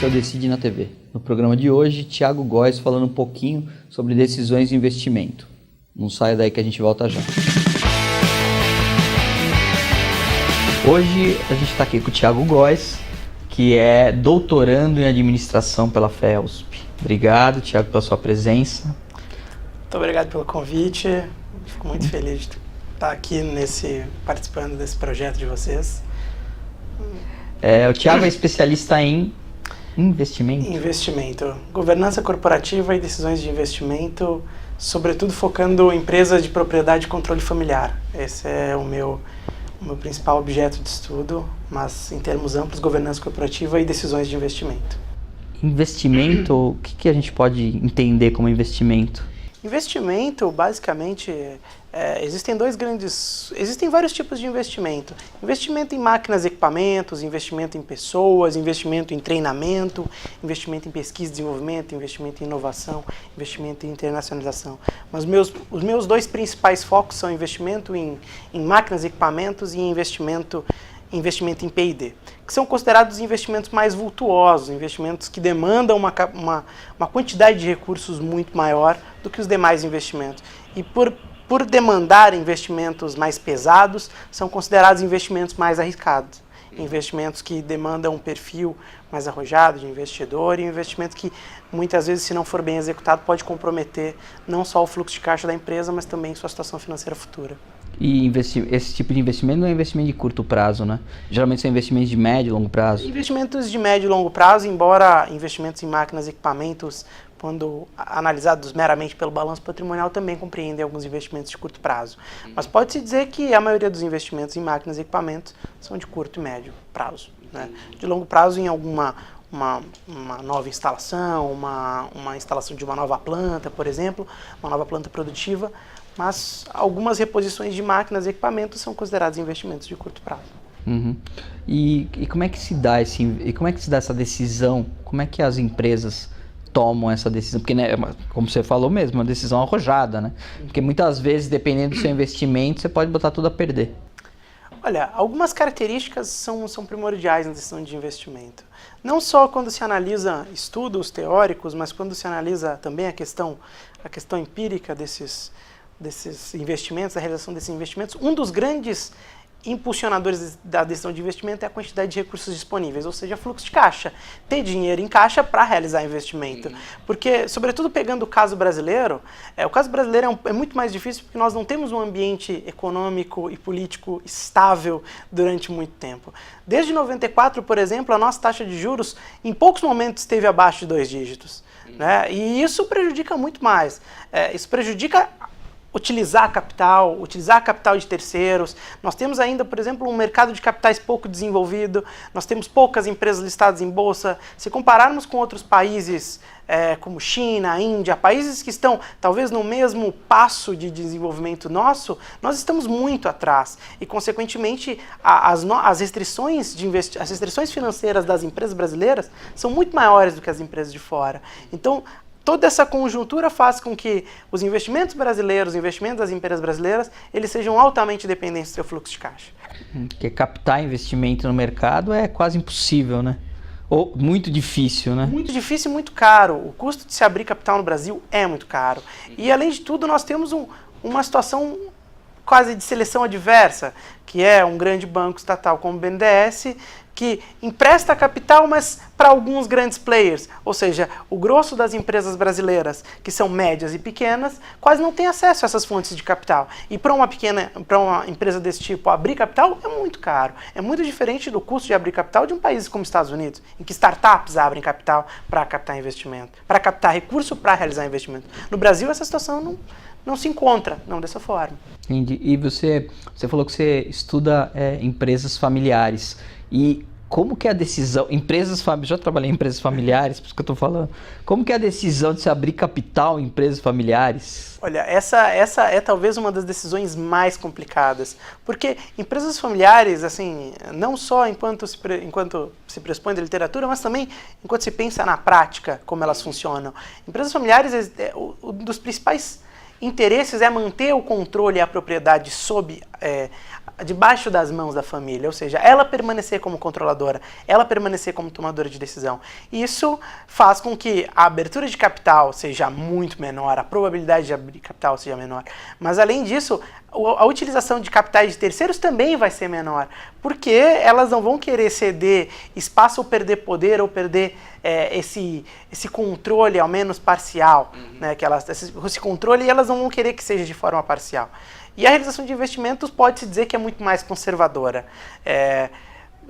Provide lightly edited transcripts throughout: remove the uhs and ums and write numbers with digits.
ao Decide na TV. No programa de hoje, Thiago Góes falando um pouquinho sobre decisões de investimento. Não saia daí que a gente volta já. Hoje a gente está aqui com o Thiago Góes, que é doutorando em administração pela FEUSP. Obrigado, Thiago, pela sua presença. Muito obrigado pelo convite. Fico muito feliz de estar aqui participando desse projeto de vocês. O Thiago é especialista em investimento. Investimento, governança corporativa e decisões de investimento, sobretudo focando em empresas de propriedade e controle familiar. Esse é o meu principal objeto de estudo, mas em termos amplos, governança corporativa e decisões de investimento. Investimento, o que a gente pode entender como investimento? Investimento, basicamente, existem vários tipos de investimento. Investimento em máquinas e equipamentos, investimento em pessoas, investimento em treinamento, investimento em pesquisa e desenvolvimento, investimento em inovação, investimento em internacionalização. Mas os meus dois principais focos são investimento em máquinas e equipamentos e investimento em P&D, que são considerados investimentos mais vultuosos, investimentos que demandam uma quantidade de recursos muito maior do que os demais investimentos. E por demandar investimentos mais pesados, são considerados investimentos mais arriscados. Investimentos que demandam um perfil mais arrojado de investidor e investimentos que, muitas vezes, se não for bem executado, pode comprometer não só o fluxo de caixa da empresa, mas também sua situação financeira futura. E esse tipo de investimento não é investimento de curto prazo, né? Geralmente são investimentos de médio e longo prazo. Investimentos de médio e longo prazo, embora investimentos em máquinas e equipamentos, quando analisados meramente pelo balanço patrimonial, também compreendem alguns investimentos de curto prazo. Mas pode-se dizer que a maioria dos investimentos em máquinas e equipamentos são de curto e médio prazo, né? De longo prazo em alguma uma nova instalação, uma instalação de uma nova planta, por exemplo, uma nova planta produtiva, mas algumas reposições de máquinas e equipamentos são considerados investimentos de curto prazo. Uhum. E como é que se dá essa decisão? Como é que as empresas tomam essa decisão? Porque, né, como você falou mesmo, uma decisão arrojada, né? Porque muitas vezes, dependendo do seu investimento, você pode botar tudo a perder. Olha, algumas características são primordiais na decisão de investimento. Não só quando se analisa estudos teóricos, mas quando se analisa também a questão empírica desses investimentos, a realização desses investimentos. Um dos grandes impulsionadores da decisão de investimento é a quantidade de recursos disponíveis, ou seja, fluxo de caixa, ter dinheiro em caixa para realizar investimento. Porque, sobretudo pegando o caso brasileiro, o caso brasileiro é muito mais difícil porque nós não temos um ambiente econômico e político estável durante muito tempo. Desde 94, por exemplo, a nossa taxa de juros em poucos momentos esteve abaixo de 2 dígitos. Né? E isso prejudica muito mais. Isso prejudica utilizar capital de terceiros. Nós temos ainda, por exemplo, um mercado de capitais pouco desenvolvido, nós temos poucas empresas listadas em bolsa. Se compararmos com outros países como China, Índia, países que estão talvez no mesmo passo de desenvolvimento nosso, nós estamos muito atrás e, consequentemente, as restrições financeiras das empresas brasileiras são muito maiores do que as empresas de fora. Então, toda essa conjuntura faz com que os investimentos brasileiros, os investimentos das empresas brasileiras, eles sejam altamente dependentes do seu fluxo de caixa. Porque captar investimento no mercado é quase impossível, né? Ou muito difícil, né? Muito difícil e muito caro. O custo de se abrir capital no Brasil é muito caro. E, além de tudo, nós temos uma situação quase de seleção adversa, que é um grande banco estatal como o BNDES, que empresta capital, mas para alguns grandes players, ou seja, o grosso das empresas brasileiras, que são médias e pequenas, quase não tem acesso a essas fontes de capital. E para uma empresa desse tipo, abrir capital é muito caro. É muito diferente do custo de abrir capital de um país como os Estados Unidos, em que startups abrem capital para captar investimento, para captar recurso para realizar investimento. No Brasil, essa situação não se encontra, não dessa forma. Entendi. E você falou que você estuda empresas familiares. E como que é a decisão, já trabalhei em empresas familiares, por isso que eu estou falando, como que é a decisão de se abrir capital em empresas familiares? Olha, essa é talvez uma das decisões mais complicadas, porque empresas familiares, assim, não só enquanto se pressupõe da literatura, mas também enquanto se pensa na prática, como elas funcionam. Empresas familiares, um dos principais interesses é manter o controle e a propriedade sob debaixo das mãos da família, ou seja, ela permanecer como controladora, ela permanecer como tomadora de decisão. Isso faz com que a abertura de capital seja muito menor, a probabilidade de abrir capital seja menor. Mas além disso, a utilização de capitais de terceiros também vai ser menor, porque elas não vão querer ceder espaço ou perder poder ou perder esse controle, ao menos parcial, né, esse controle, e elas não vão querer que seja de forma parcial. E a realização de investimentos pode-se dizer que é muito mais conservadora.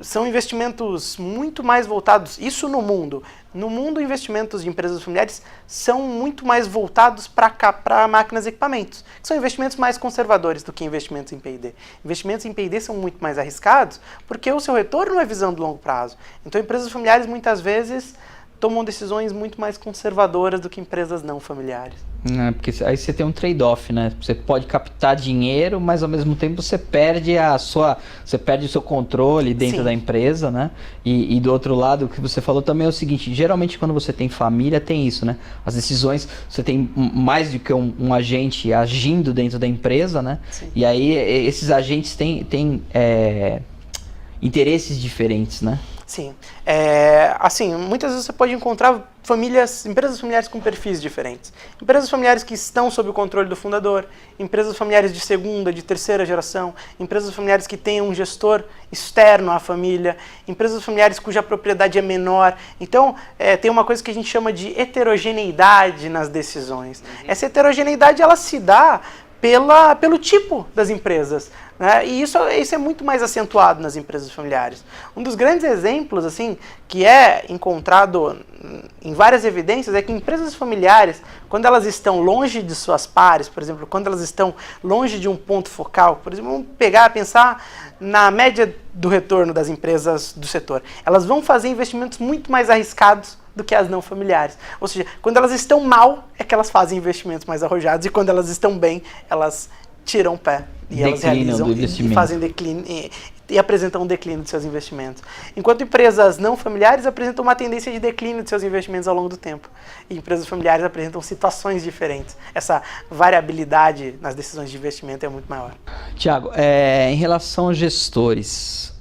São investimentos muito mais voltados, isso no mundo. No mundo, investimentos de empresas familiares são muito mais voltados para máquinas e equipamentos. São investimentos mais conservadores do que investimentos em P&D. Investimentos em P&D são muito mais arriscados porque o seu retorno é visão de longo prazo. Então, empresas familiares muitas vezes tomam decisões muito mais conservadoras do que empresas não familiares. Porque aí você tem um trade-off, né? Você pode captar dinheiro, mas ao mesmo tempo você perde o seu controle dentro Sim. da empresa, né? E do outro lado, o que você falou também é o seguinte, geralmente quando você tem família tem isso, né? As decisões, você tem mais do que um agente agindo dentro da empresa, né? Sim. E aí esses agentes têm interesses diferentes, né? Sim. Assim, muitas vezes você pode encontrar empresas familiares com perfis diferentes. Empresas familiares que estão sob o controle do fundador, empresas familiares de segunda, de terceira geração, empresas familiares que têm um gestor externo à família, empresas familiares cuja propriedade é menor. Então, tem uma coisa que a gente chama de heterogeneidade nas decisões. Essa heterogeneidade, ela se dá pelo tipo das empresas, né? E isso é muito mais acentuado nas empresas familiares. Um dos grandes exemplos, assim, que é encontrado em várias evidências, é que empresas familiares, quando elas estão longe de suas pares, por exemplo, quando elas estão longe de um ponto focal, por exemplo, vamos pensar na média do retorno das empresas do setor, elas vão fazer investimentos muito mais arriscados do que as não familiares. Ou seja, quando elas estão mal, é que elas fazem investimentos mais arrojados, e quando elas estão bem, elas tiram o pé. E elas realizam e fazem declínio e apresentam um declínio de seus investimentos. Enquanto empresas não familiares apresentam uma tendência de declínio de seus investimentos ao longo do tempo. E empresas familiares apresentam situações diferentes. Essa variabilidade nas decisões de investimento é muito maior. Tiago, em relação aos gestores,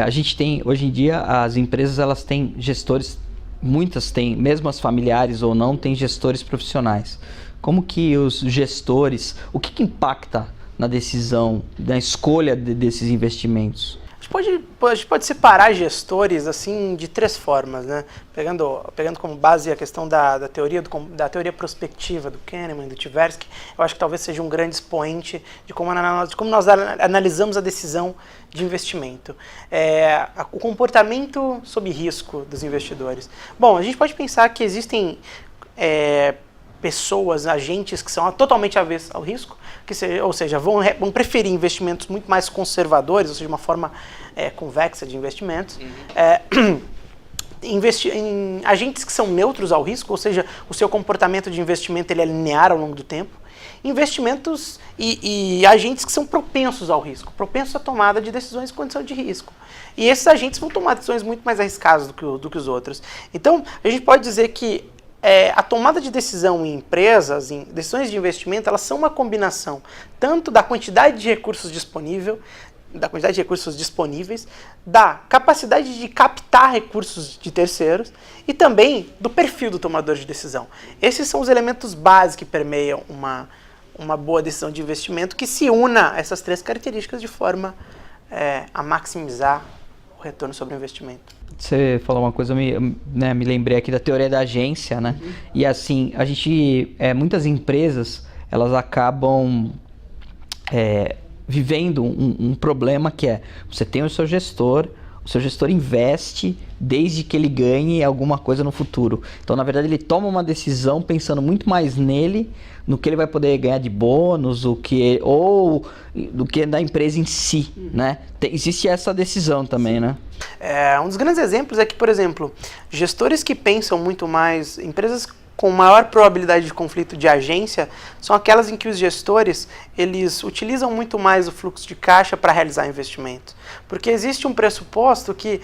a gente tem, hoje em dia, as empresas elas têm gestores. Muitas têm, mesmo as familiares ou não, têm gestores profissionais. Como que os gestores, o que impacta na decisão, na escolha desses investimentos? A gente pode separar gestores assim de três formas, né? Pegando como base a questão da teoria prospectiva do Kahneman e do Tversky, eu acho que talvez seja um grande expoente de como nós analisamos a decisão de investimento. O comportamento sob risco dos investidores. Bom, a gente pode pensar que existem pessoas, agentes que são totalmente avessos ao risco, ou seja, vão preferir investimentos muito mais conservadores, ou seja, uma forma convexa de investimentos. Investir em agentes que são neutros ao risco, ou seja, o seu comportamento de investimento ele é linear ao longo do tempo. Investimentos e agentes que são propensos ao risco, propensos à tomada de decisões em condição de risco. E esses agentes vão tomar decisões muito mais arriscadas do que os outros. Então, a gente pode dizer que a tomada de decisão em empresas, em decisões de investimento, elas são uma combinação tanto da quantidade de recursos disponíveis, da capacidade de captar recursos de terceiros e também do perfil do tomador de decisão. Esses são os elementos básicos que permeiam uma boa decisão de investimento que se una a essas três características de forma a maximizar o retorno sobre o investimento. Você falou uma coisa, me lembrei aqui da teoria da agência, né? E assim, muitas empresas, elas acabam vivendo um problema que você tem o seu gestor investe desde que ele ganhe alguma coisa no futuro. Então, na verdade, ele toma uma decisão pensando muito mais nele, no que ele vai poder ganhar de bônus, do que da empresa em si, né? Existe essa decisão também, né? Um dos grandes exemplos é que, por exemplo, gestores que pensam muito mais, empresas com maior probabilidade de conflito de agência, são aquelas em que os gestores eles utilizam muito mais o fluxo de caixa para realizar investimentos. Porque existe um pressuposto que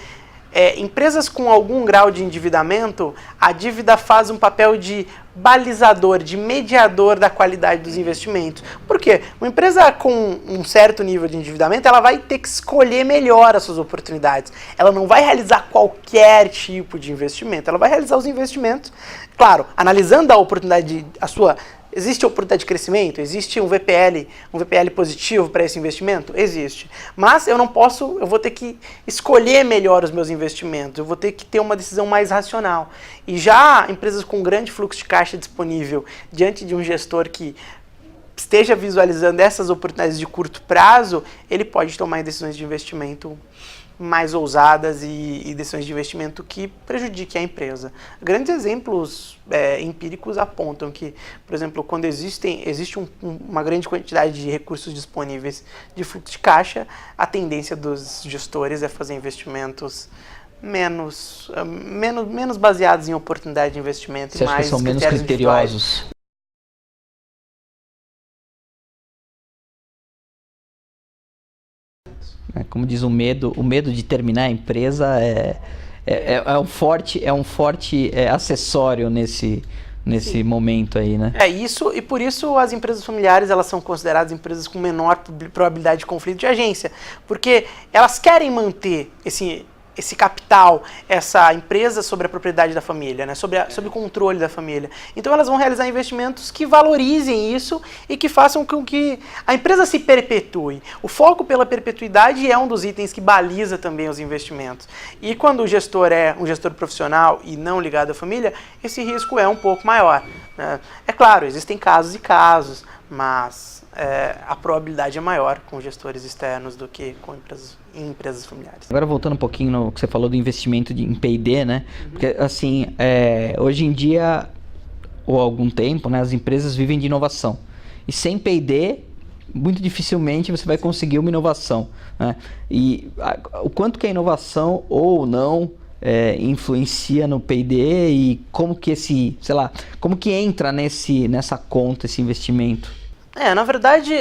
empresas com algum grau de endividamento, a dívida faz um papel de balizador, de mediador da qualidade dos investimentos. Por quê? Uma empresa com um certo nível de endividamento, ela vai ter que escolher melhor as suas oportunidades. Ela não vai realizar qualquer tipo de investimento, ela vai realizar os investimentos, claro, analisando a oportunidade, existe oportunidade de crescimento? Existe um VPL positivo para esse investimento? Existe. Mas eu vou ter que escolher melhor os meus investimentos, eu vou ter que ter uma decisão mais racional. E já empresas com grande fluxo de caixa disponível, diante de um gestor que esteja visualizando essas oportunidades de curto prazo, ele pode tomar decisões de investimento mais ousadas e decisões de investimento que prejudiquem a empresa. Grandes exemplos empíricos apontam que, por exemplo, quando existe uma grande quantidade de recursos disponíveis de fluxo de caixa, a tendência dos gestores é fazer investimentos menos baseados em oportunidade de investimento. Você e acha mais que são menos critérios individuais. criteriosos? Como diz o medo de terminar a empresa é um forte acessório nesse momento aí, né? Isso, e por isso as empresas familiares, elas são consideradas empresas com menor probabilidade de conflito de agência, porque elas querem manter esse capital, essa empresa sobre a propriedade da família, né? sobre o controle da família. Então elas vão realizar investimentos que valorizem isso e que façam com que a empresa se perpetue. O foco pela perpetuidade é um dos itens que baliza também os investimentos. E quando o gestor é um gestor profissional e não ligado à família, esse risco é um pouco maior, né? É claro, existem casos e casos, mas a probabilidade é maior com gestores externos do que com empresas familiares. Agora voltando um pouquinho no que você falou do investimento em P&D, né? Porque assim, hoje em dia, ou há algum tempo, né, as empresas vivem de inovação. E sem P&D, muito dificilmente você vai conseguir uma inovação, né? E o quanto que a inovação ou não influencia no P&D e como que como que entra nessa conta esse investimento? Na verdade,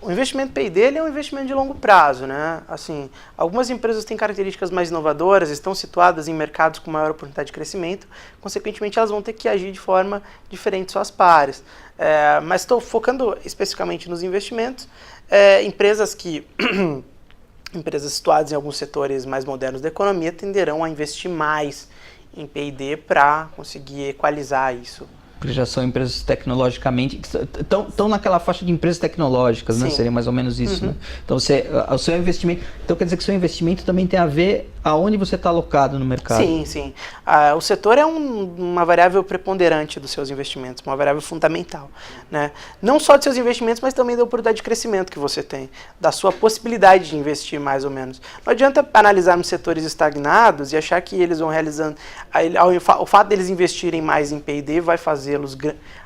o investimento P&D é um investimento de longo prazo, né? Assim, algumas empresas têm características mais inovadoras, estão situadas em mercados com maior oportunidade de crescimento, consequentemente elas vão ter que agir de forma diferente de suas pares. Mas estou focando especificamente nos investimentos, empresas situadas em alguns setores mais modernos da economia tenderão a investir mais em P&D para conseguir equalizar isso. Porque já são empresas tecnologicamente, estão naquela faixa de empresas tecnológicas, né? Seria mais ou menos isso, né? Então o seu investimento, então quer dizer que o seu investimento também tem a ver aonde você está alocado no mercado. Sim. O setor é uma variável preponderante dos seus investimentos, uma variável fundamental, né? Não só dos seus investimentos, mas também da oportunidade de crescimento que você tem, da sua possibilidade de investir mais ou menos. Não adianta analisarmos setores estagnados e achar que eles vão realizando, o fato deles investirem mais em P&D vai fazê-los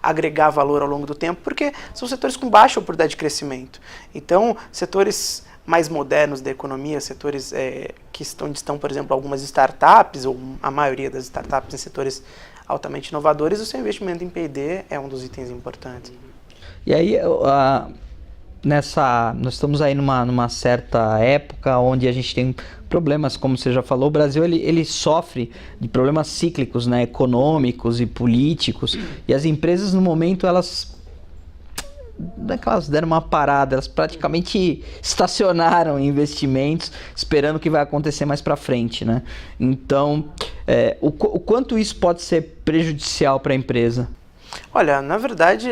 agregar valor ao longo do tempo, porque são setores com baixa oportunidade de crescimento. Então, setores mais modernos da economia, setores que estão, por exemplo, algumas startups, ou a maioria das startups em setores altamente inovadores, o seu investimento em P&D é um dos itens importantes. E aí, nós estamos aí numa certa época onde a gente tem problemas, como você já falou, o Brasil ele sofre de problemas cíclicos, né, econômicos e políticos, e as empresas no momento elas deram uma parada, elas praticamente estacionaram em investimentos, esperando o que vai acontecer mais para frente, né? Então, o quanto isso pode ser prejudicial para a empresa? Olha, na verdade,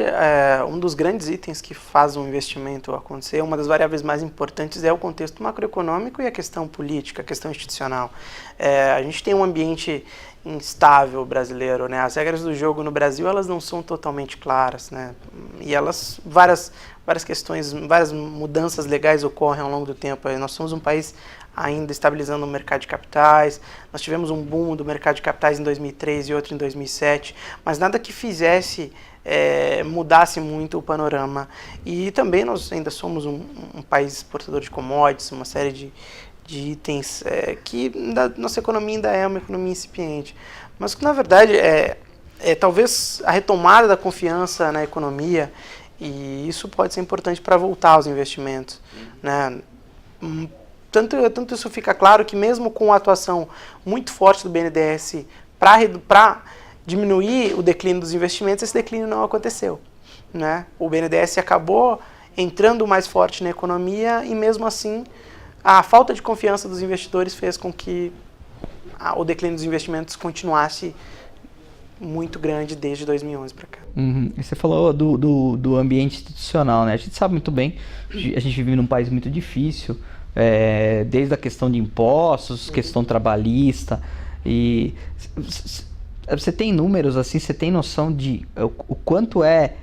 um dos grandes itens que faz um investimento acontecer, uma das variáveis mais importantes é o contexto macroeconômico e a questão política, a questão institucional. A gente tem um ambiente instável brasileiro, né? As regras do jogo no Brasil, elas não são totalmente claras, né? E várias questões, várias mudanças legais ocorrem ao longo do tempo. Nós somos um país ainda estabilizando o mercado de capitais, nós tivemos um boom do mercado de capitais em 2003 e outro em 2007, mas nada que mudasse muito o panorama. E também nós ainda somos um país exportador de commodities, uma série de itens que nossa economia ainda é uma economia incipiente. Mas que, na verdade, talvez a retomada da confiança na economia, e isso pode ser importante para voltar aos investimentos, né? tanto isso fica claro que mesmo com a atuação muito forte do BNDES para diminuir o declínio dos investimentos, esse declínio não aconteceu, né? O BNDES acabou entrando mais forte na economia e mesmo assim a falta de confiança dos investidores fez com que o declínio dos investimentos continuasse muito grande desde 2011 para cá. E você falou do ambiente institucional, né? A gente sabe muito bem, a gente vive num país muito difícil, desde a questão de impostos, questão trabalhista, e você tem números assim, você tem noção de o quanto é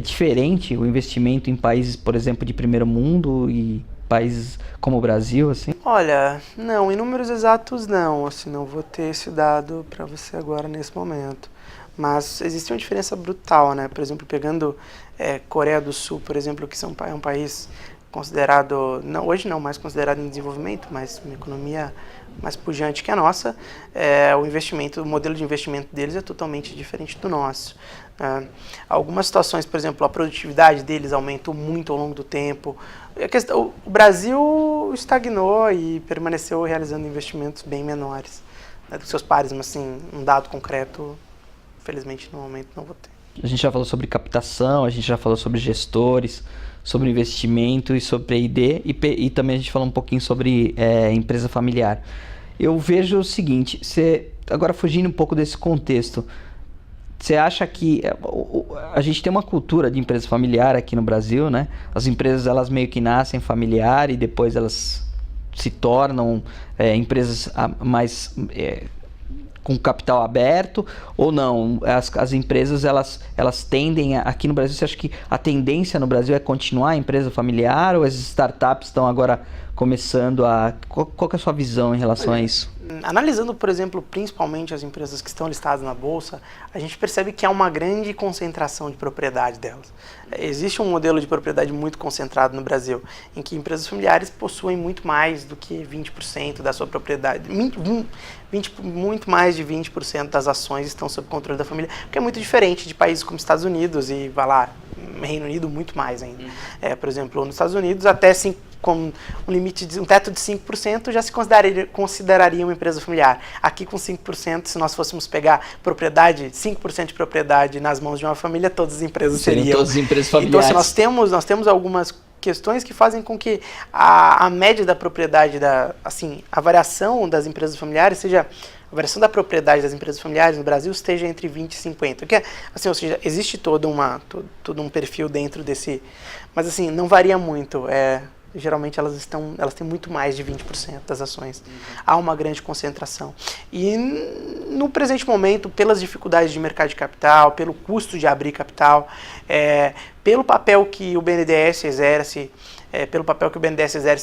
diferente o investimento em países, por exemplo, de primeiro mundo e países como o Brasil, assim? Olha, não, em números exatos não, assim, não vou ter esse dado para você agora nesse momento. Mas existe uma diferença brutal, né? Por exemplo, pegando Coreia do Sul, por exemplo, que é um país considerado, não, hoje não mais considerado em desenvolvimento, mas uma economia mais pujante que a nossa, o modelo de investimento deles é totalmente diferente do nosso. Algumas situações, por exemplo, a produtividade deles aumentou muito ao longo do tempo. O Brasil estagnou e permaneceu realizando investimentos bem menores, né, dos seus pares, mas assim, um dado concreto, infelizmente, no momento não vou ter. A gente já falou sobre captação, a gente já falou sobre gestores, sobre investimento e sobre ID, e também a gente falou um pouquinho sobre empresa familiar. Eu vejo o seguinte, agora fugindo um pouco desse contexto, você acha que a gente tem uma cultura de empresa familiar aqui no Brasil, né? As empresas, elas meio que nascem familiar e depois elas se tornam empresas mais com capital aberto, ou não? As empresas, elas tendem aqui no Brasil, você acha que a tendência no Brasil é continuar a empresa familiar, ou as startups estão agora começando qual que é a sua visão em relação a isso? Analisando, por exemplo, principalmente as empresas que estão listadas na Bolsa, a gente percebe que há uma grande concentração de propriedade delas. Existe um modelo de propriedade muito concentrado no Brasil, em que empresas familiares possuem muito mais do que 20% da sua propriedade. Muito mais de 20% das ações estão sob controle da família, o que é muito diferente de países como Estados Unidos e, Reino Unido, muito mais ainda. Por exemplo, nos Estados Unidos, até com um teto de 5%, já se consideraria uma empresa familiar. Aqui, com 5%, se nós fôssemos pegar 5% de propriedade nas mãos de uma família, todas as empresas seriam. Todas as empresas familiares. Então, assim, nós temos algumas questões que fazem com que a média da propriedade, a variação das empresas familiares seja... A variação da propriedade das empresas familiares no Brasil esteja entre 20 e 50. Que ou seja, existe todo um perfil dentro desse... Mas, assim, não varia muito. Geralmente elas têm muito mais de 20% das ações. Há uma grande concentração. E no presente momento, pelas dificuldades de mercado de capital, pelo custo de abrir capital, pelo papel que o BNDES exerce,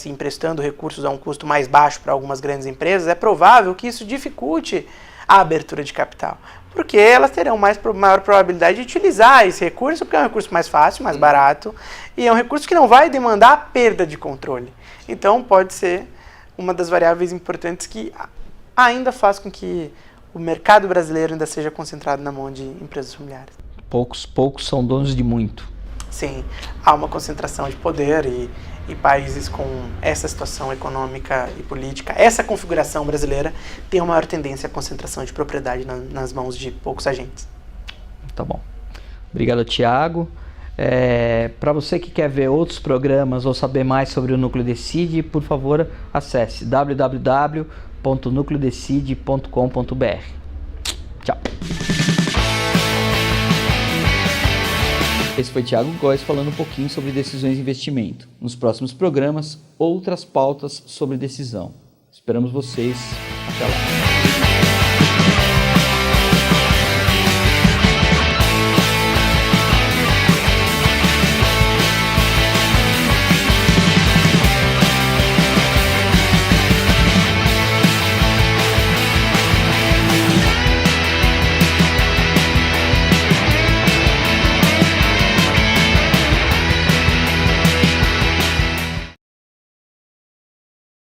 emprestando recursos a um custo mais baixo para algumas grandes empresas, é provável que isso dificulte a abertura de capital. Porque elas terão maior probabilidade de utilizar esse recurso, porque é um recurso mais fácil, mais barato, e é um recurso que não vai demandar perda de controle. Então, pode ser uma das variáveis importantes que ainda faz com que o mercado brasileiro ainda seja concentrado na mão de empresas familiares. Poucos são donos de muito. Sim, há uma concentração de poder e países com essa situação econômica e política, essa configuração brasileira, tem uma maior tendência à concentração de propriedade nas mãos de poucos agentes. Tá bom. Obrigado, Thiago. Para você que quer ver outros programas ou saber mais sobre o Núcleo Decide, por favor, acesse www.nucleodecide.com.br. Tchau. Esse foi Thiago Góes falando um pouquinho sobre decisões de investimento. Nos próximos programas, outras pautas sobre decisão. Esperamos vocês. Até lá.